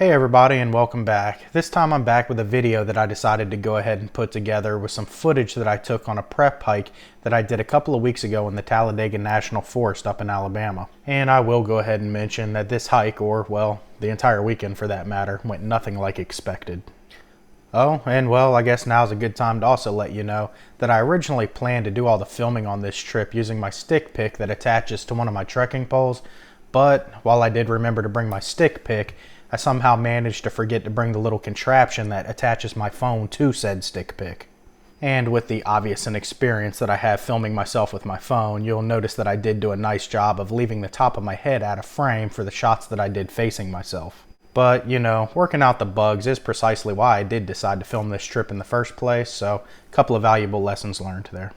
Hey everybody, and welcome back. This time I'm back with a video that I decided to go ahead and put together with some footage that I took on a prep hike that I did a couple of weeks ago in the Talladega National Forest up in Alabama. And I will go ahead and mention that this hike, or well, the entire weekend for that matter, went nothing like expected. Oh, and well, I guess now's a good time to also let you know that I originally planned to do all the filming on this trip using my stick pick that attaches to one of my trekking poles, but while I did remember to bring my stick pick, I somehow managed to forget to bring the little contraption that attaches my phone to said stick pick. And with the obvious inexperience that I have filming myself with my phone, you'll notice that I did do a nice job of leaving the top of my head out of frame for the shots that I did facing myself. But, you know, working out the bugs is precisely why I did decide to film this trip in the first place, so a couple of valuable lessons learned there.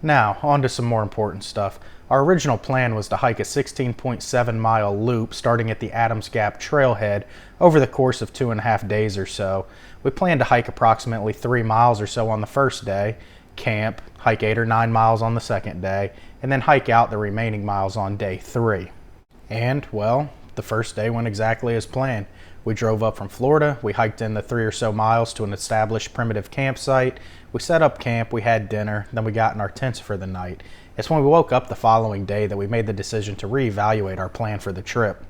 Now, on to some more important stuff. Our original plan was to hike a 16.7 mile loop starting at the Adams Gap trailhead over the course of 2.5 days or so. We planned to hike approximately 3 miles or so on the first day, camp, hike 8 or 9 miles on the second day, and then hike out the remaining miles on day 3. And, well, the first day went exactly as planned. We drove up from Florida, we hiked in the 3 or so miles to an established primitive campsite, we set up camp, we had dinner, then we got in our tents for the night. It's when we woke up the following day that we made the decision to reevaluate our plan for the trip.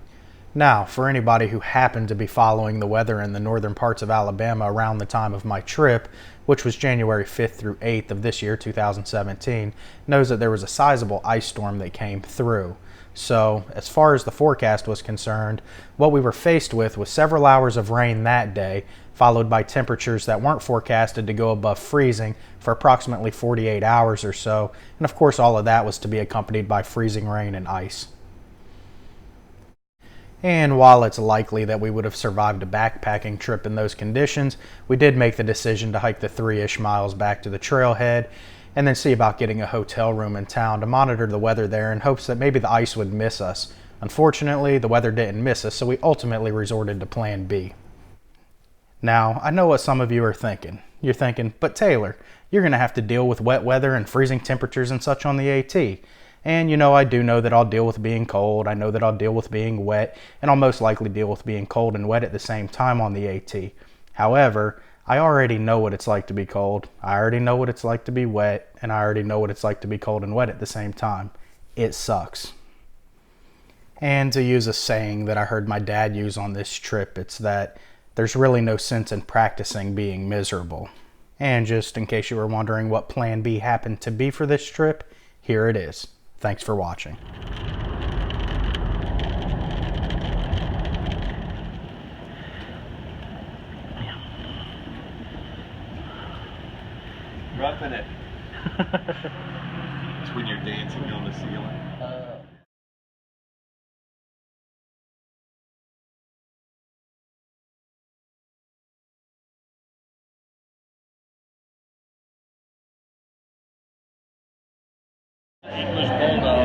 Now, for anybody who happened to be following the weather in the northern parts of Alabama around the time of my trip, which was January 5th through 8th of this year, 2017, knows that there was a sizable ice storm that came through. So, as far as the forecast was concerned, what we were faced with was several hours of rain that day, followed by temperatures that weren't forecasted to go above freezing for approximately 48 hours or so, and of course all of that was to be accompanied by freezing rain and ice. And while it's likely that we would have survived a backpacking trip in those conditions, we did make the decision to hike the 3-ish miles back to the trailhead, and then see about getting a hotel room in town to monitor the weather there in hopes that maybe the ice would miss us. Unfortunately, the weather didn't miss us, so we ultimately resorted to Plan B. Now, I know what some of you are thinking. You're thinking, but Taylor, you're going to have to deal with wet weather and freezing temperatures and such on the AT. And you know, I do know that I'll deal with being cold, I know that I'll deal with being wet, and I'll most likely deal with being cold and wet at the same time on the AT. However, I already know what it's like to be cold, I already know what it's like to be wet, and I already know what it's like to be cold and wet at the same time. It sucks. And to use a saying that I heard my dad use on this trip, it's that there's really no sense in practicing being miserable. And just in case you were wondering what Plan B happened to be for this trip, here it is. Thanks for watching. Roughing it. It's when you're dancing on the ceiling. English bulldog.